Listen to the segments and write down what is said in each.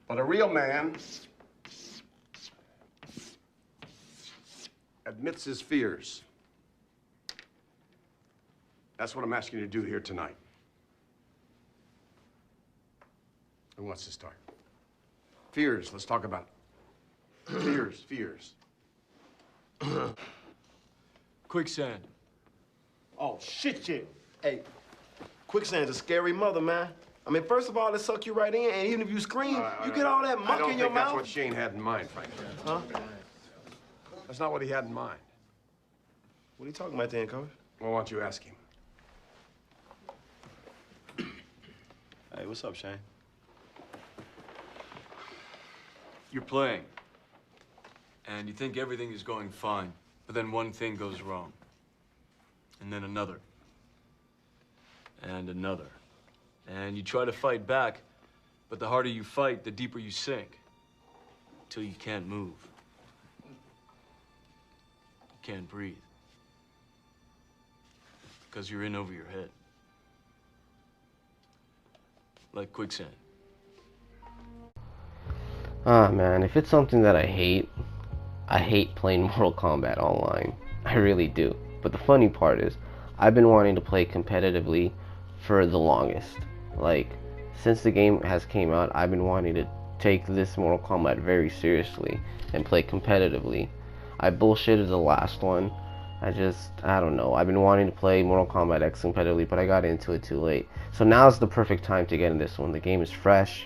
But a real man admits his fears. That's what I'm asking you to do here tonight. Who wants to start? Fears, let's talk about it. Fears. Quicksand. Oh, shit. Hey, quicksand's a scary mother, man. I mean, first of all, it suck you right in, and even if you scream, you get all that muck in your mouth. I don't think that's what Shane had in mind, frankly. Huh? That's not what he had in mind. What are you talking about then, Coach? Well, why don't you ask him? Hey, what's up, Shane? You're playing. And you think everything is going fine. But then one thing goes wrong. And then another. And another. And you try to fight back, but the harder you fight, the deeper you sink. Till you can't move. You can't breathe. Because you're in over your head. Like quicksand. Ah, man, if it's something that I hate playing Mortal Kombat online. I really do. But the funny part is, I've been wanting to play competitively for the longest. Like, since the game has came out, I've been wanting to take this Mortal Kombat very seriously and play competitively. I bullshitted the last one. I don't know. I've been wanting to play Mortal Kombat X competitively, but I got into it too late. So now's the perfect time to get in this one. The game is fresh.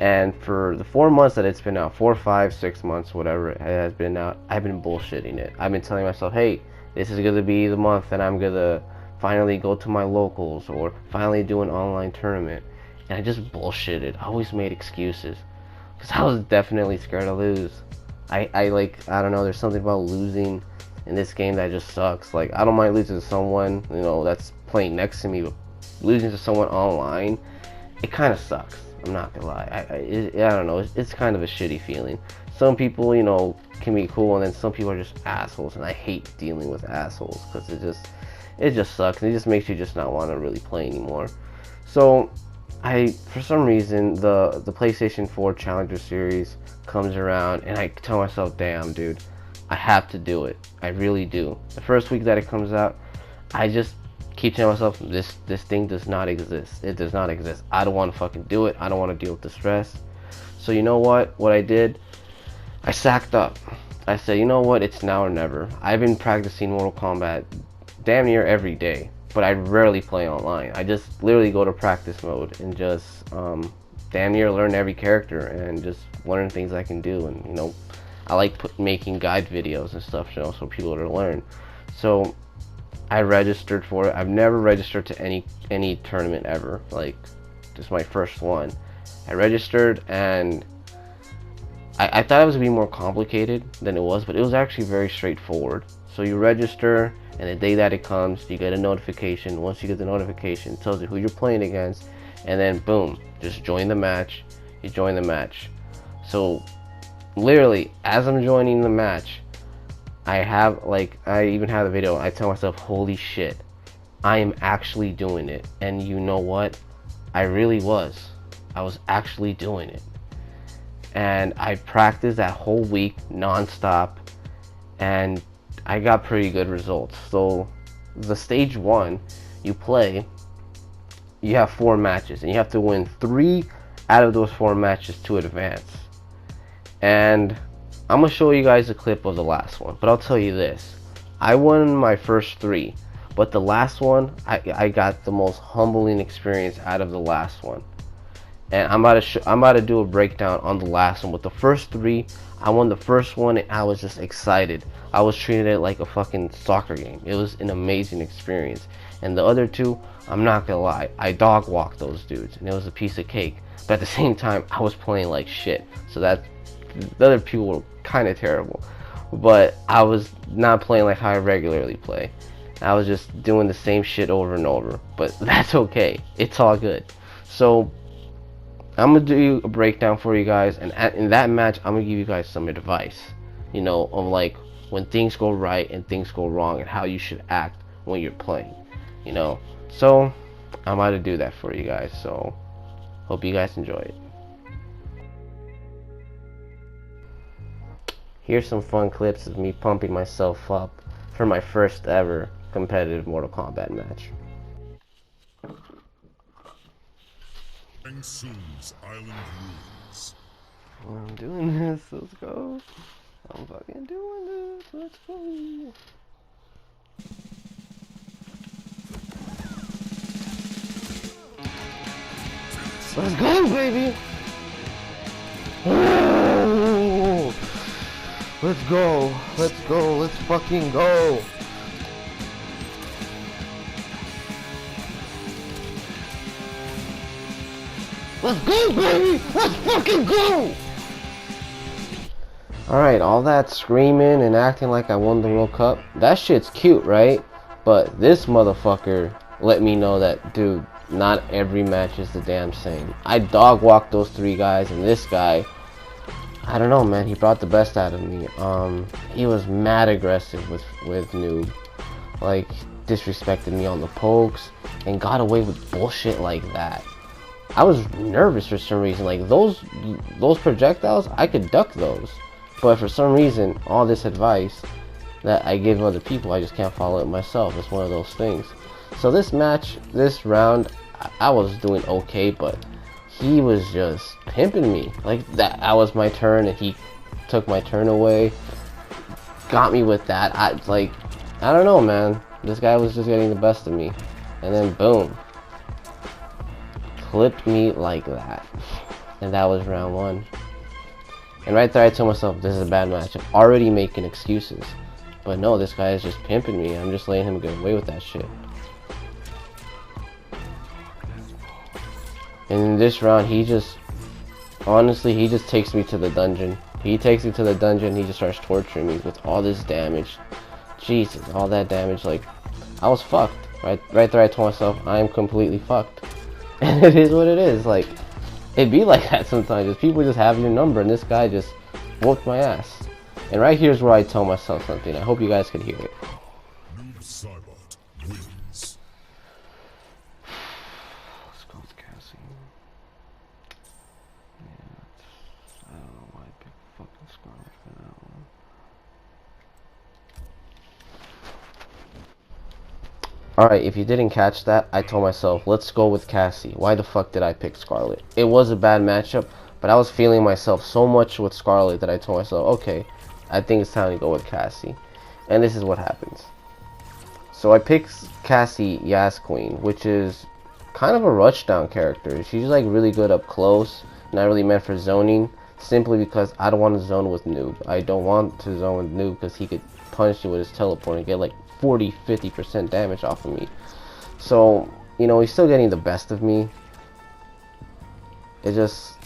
And for the 4 months that it's been out, 4, 5, 6 months, whatever it has been out, I've been bullshitting it. I've been telling myself, hey, this is going to be the month and I'm going to finally go to my locals or finally do an online tournament. And I just bullshitted. I always made excuses. Because I was definitely scared to lose. I don't know, there's something about losing in this game that just sucks. Like, I don't mind losing to someone, you know, that's playing next to me, but losing to someone online, it kind of sucks. I'm not gonna lie. I don't know. It's kind of a shitty feeling. Some people, you know, can be cool, and then some people are just assholes, and I hate dealing with assholes because it just sucks. And it just makes you just not want to really play anymore. So, for some reason, the PlayStation 4 Challenger Series comes around, and I tell myself, damn, dude, I have to do it. I really do. The first week that it comes out, I just keep telling myself, this thing does not exist. It does not exist. I don't want to fucking do it. I don't want to deal with the stress. So you know what I did? I sacked up. I said, you know what, it's now or never. I've been practicing Mortal Kombat damn near every day, but I rarely play online. I just literally go to practice mode and just damn near learn every character and just learn things I can do. And you know, I like making guide videos and stuff, you know, so people to learn. So I registered for it. I've never registered to any tournament ever. Like, this is my first one. I registered, and I thought it was gonna be more complicated than it was, but it was actually very straightforward. So you register, and the day that it comes, you get a notification. Once you get the notification, it tells you who you're playing against, and then boom, just join the match. You join the match. So literally, as I'm joining the match, I even have the video. I tell myself, holy shit, I am actually doing it. And you know what? I really was. I was actually doing it. And I practiced that whole week non-stop, and I got pretty good results. So the stage 1, you play, you have 4 matches, and you have to win 3 out of those 4 matches to advance. And I'm gonna show you guys a clip of the last one, but I'll tell you this: I won my first 3, but the last one, I got the most humbling experience out of the last one. And I'm about to do a breakdown on the last one. With the first 3, I won the first one, and I was just excited. I was treating it like a fucking soccer game. It was an amazing experience. And the other 2, I'm not gonna lie, I dog walked those dudes, and it was a piece of cake. But at the same time, I was playing like shit. So that the other people were kind of terrible, but I was not playing like how I regularly play. I was just doing the same shit over and over, but that's okay. It's all good. So I'm gonna do a breakdown for you guys, and in that match, I'm gonna give you guys some advice, you know, of like when things go right and things go wrong, and how you should act when you're playing, you know. So I'm about to do that for you guys. So hope you guys enjoy it. Here's some fun clips of me pumping myself up for my first ever competitive Mortal Kombat match. Island rules. I'm doing this, let's go. I'm fucking doing this, let's go. Let's go, baby! Oh! Let's go, let's fucking go! Let's go, baby! Let's fucking go! Alright, all that screaming and acting like I won the World Cup, that shit's cute, right? But this motherfucker let me know that, dude, not every match is the damn same. I dog walked those 3 guys, and this guy, I don't know, man, he brought the best out of me. He was mad aggressive with Noob. Like, disrespected me on the pokes, and got away with bullshit like that. I was nervous for some reason. Like, those projectiles, I could duck those. But for some reason, all this advice that I give other people, I just can't follow it myself. It's one of those things. So this match, this round, I was doing okay, but he was just pimping me. Like, that was my turn, and he took my turn away. Got me with that. I don't know, man. This guy was just getting the best of me. And then, boom. Clipped me like that. And that was round 1. And right there I told myself, this is a bad match. I'm already making excuses. But no, this guy is just pimping me. I'm just letting him get away with that shit. And in this round, he just, honestly, he just takes me to the dungeon. He takes me to the dungeon, he just starts torturing me with all this damage. Jesus, all that damage, like, I was fucked. Right there I told myself, I am completely fucked. And it is what it is. Like, it'd be like that sometimes. Just people just have your number, and this guy just whooped my ass. And right here's where I tell myself something. I hope you guys could hear it. Let's go with Cassie. Yeah, I don't know why I picked fucking Scarlet for that one. Alright, if you didn't catch that, I told myself, let's go with Cassie. Why the fuck did I pick Scarlet? It was a bad matchup, but I was feeling myself so much with Scarlet that I told myself, okay, I think it's time to go with Cassie. And this is what happens. So I picked Cassie Yas Queen, which is kind of a rushdown character. She's like really good up close, not really meant for zoning, simply because I don't want to zone with Noob. I don't want to zone with Noob because he could punch you with his teleport and get like 40-50% damage off of me. So, you know, he's still getting the best of me. It just,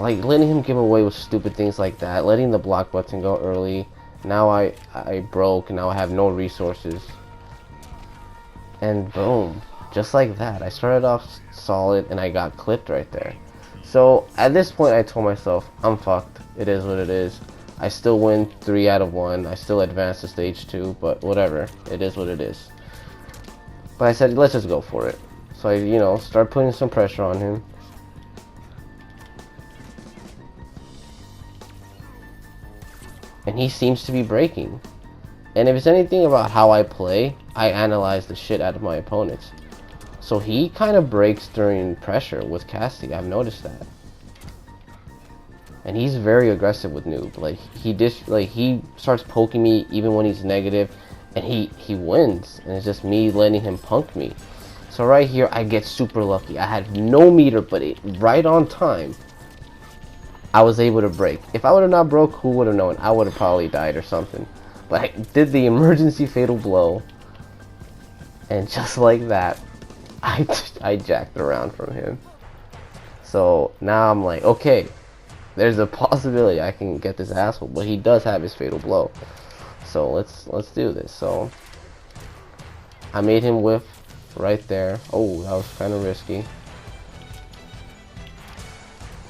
like, letting him give away with stupid things like that, letting the block button go early. Now I broke, now I have no resources. And boom, just like that. I started off solid and I got clipped right there. So at this point I told myself, I'm fucked. It is what it is. I still win 3 out of 1. I still advance to stage 2, but whatever. It is what it is. But I said, let's just go for it. So I, you know, start putting some pressure on him. And he seems to be breaking. And if it's anything about how I play, I analyze the shit out of my opponents. So he kind of breaks during pressure with Cassie. I've noticed that. And he's very aggressive with Noob. Like he starts poking me even when he's negative, and he wins. And it's just me letting him punk me. So right here I get super lucky. I had no meter, but right on time I was able to break. If I would have not broke, who would have known? I would have probably died or something. But I did the emergency fatal blow, and just like that, I jacked around from him. So now I'm like, okay, there's a possibility I can get this asshole, but he does have his fatal blow. So let's do this. So I made him whiff right there. Oh, that was kind of risky.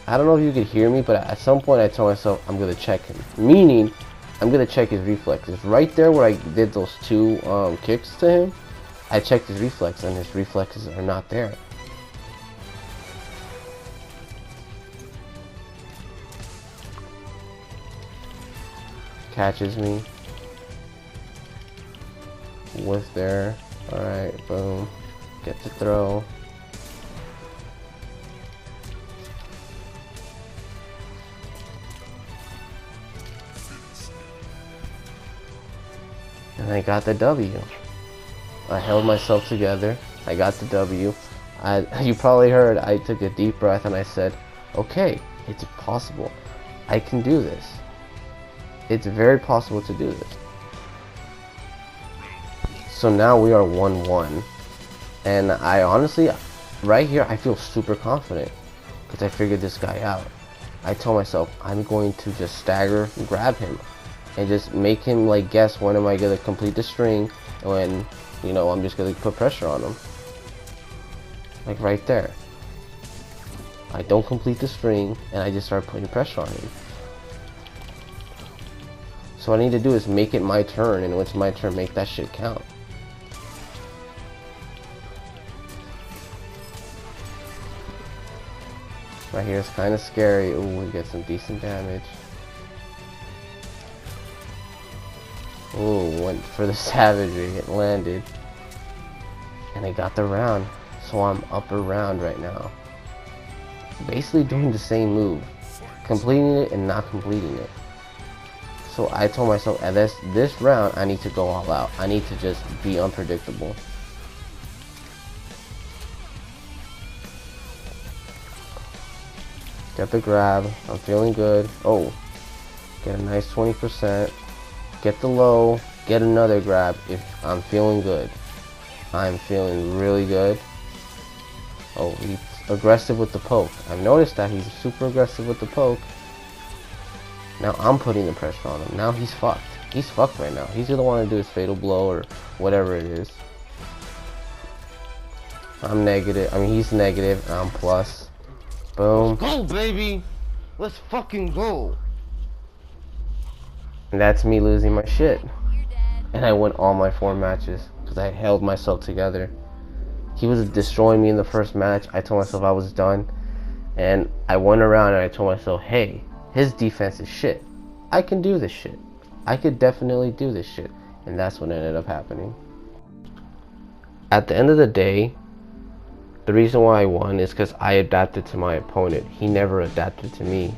I don't know if you could hear me, but at some point I told myself I'm gonna check him. Meaning, I'm gonna check his reflexes. Right there where I did those 2 kicks to him, I checked his reflex, and his reflexes are not there. catches me. Was there. Alright, boom. Get the throw. And I got the W. I held myself together. I got the W. You probably heard I took a deep breath and I said, okay, it's possible. I can do this. It's very possible to do this. So now we are 1-1. And I honestly, right here, I feel super confident because I figured this guy out. I told myself, I'm going to just stagger and grab him and just make him like guess when am I going to complete the string, when, you know, I'm just going to put pressure on him. Like right there. I don't complete the string and I just start putting pressure on him. So what I need to do is make it my turn, and when it's my turn, make that shit count. Right here is kind of scary. Ooh, we get some decent damage. Ooh, went for the savagery. It landed. And I got the round. So I'm upper round right now. Basically doing the same move. Completing it and not completing it. So I told myself, at this round, I need to go all out. I need to just be unpredictable. Get the grab. I'm feeling good. Oh, get a nice 20%. Get the low. Get another grab if I'm feeling good. I'm feeling really good. Oh, he's aggressive with the poke. I've noticed that he's super aggressive with the poke. Now I'm putting the pressure on him. Now he's fucked. He's fucked right now. He's gonna want to do his fatal blow or whatever it is. I'm negative. I mean, he's negative. I'm plus. Boom. Go, baby! Let's fucking go! And that's me losing my shit. And I won all my 4 matches because I held myself together. He was destroying me in the first match. I told myself I was done. And I went around and I told myself, hey, his defense is shit. I can do this shit. I could definitely do this shit. And that's what ended up happening. At the end of the day, the reason why I won is because I adapted to my opponent. He never adapted to me.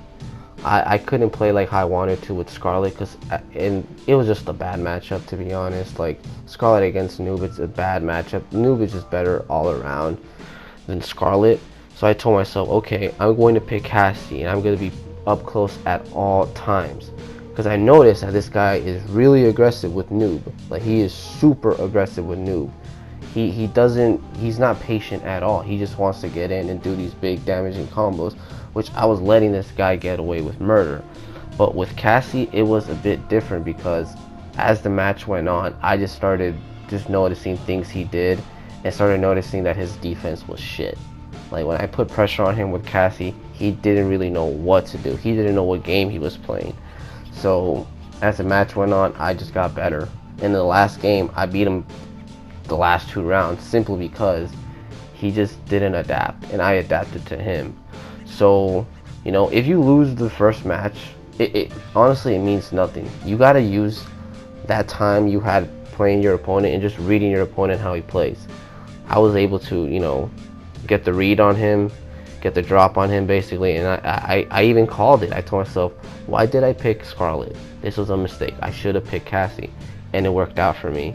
I couldn't play like how I wanted to with Scarlet because it was just a bad matchup, to be honest. Like, Scarlet against Noob, it's a bad matchup. Noob is just better all around than Scarlet. So I told myself, okay, I'm going to pick Cassie and I'm going to be up close at all times. Because I noticed that this guy is really aggressive with Noob. Like, he is super aggressive with Noob. He's not patient at all. He just wants to get in and do these big damaging combos, which I was letting this guy get away with murder. But with Cassie, it was a bit different because as the match went on, I just started noticing things he did and started noticing that his defense was shit. Like, when I put pressure on him with Cassie, he didn't really know what to do. He didn't know what game he was playing. So as the match went on, I just got better. In the last game, I beat him the last 2 rounds simply because he just didn't adapt and I adapted to him. So, you know, if you lose the first match, honestly, it means nothing. You gotta use that time you had playing your opponent and just reading your opponent how he plays. I was able to, you know, get the read on him, get the drop on him basically, and I even called it. I told myself, why did I pick Scarlet? This was a mistake. I should have picked Cassie, and it worked out for me.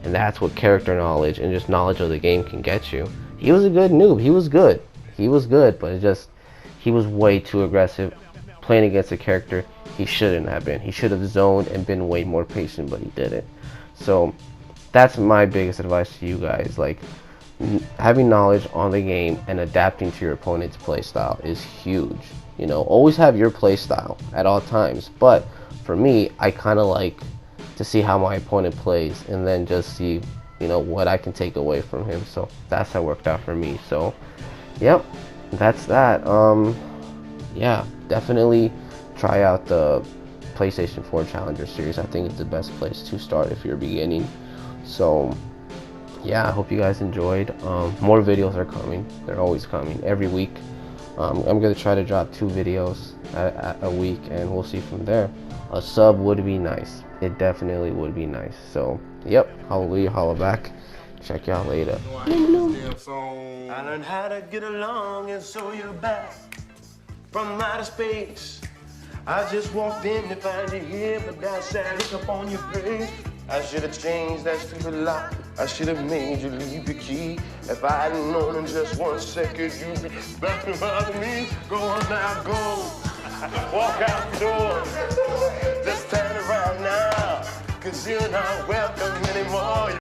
And that's what character knowledge and just knowledge of the game can get you. He was a good noob. He was good. He was good, but it just, he was way too aggressive playing against a character he shouldn't have been. He should have zoned and been way more patient, but he didn't. So that's my biggest advice to you guys. Like, having knowledge on the game and adapting to your opponent's play style is huge. You know, always have your play style at all times. But for me, I kind of like to see how my opponent plays and then just see, you know, what I can take away from him. So that's how it worked out for me. So yep, that's that. Yeah, definitely try out the PlayStation 4 Challenger Series. I think it's the best place to start if you're beginning. So yeah, I hope you guys enjoyed. More videos are coming. They're always coming every week. I'm gonna try to drop 2 videos a week, and we'll see from there. A sub would be nice. It definitely would be nice. So, yep, hallelujah, holla back. Check y'all later. I learned how to get along, and so you're back from outer space. I just walked in to find you here, but that sad look up on your face. I should have changed that stupid lock. I should have made you leave the key. If I hadn't known in just 1 second you'd be back about me. Go on now, go. Walk out the door. Just turn around now, 'cause you're not welcome anymore.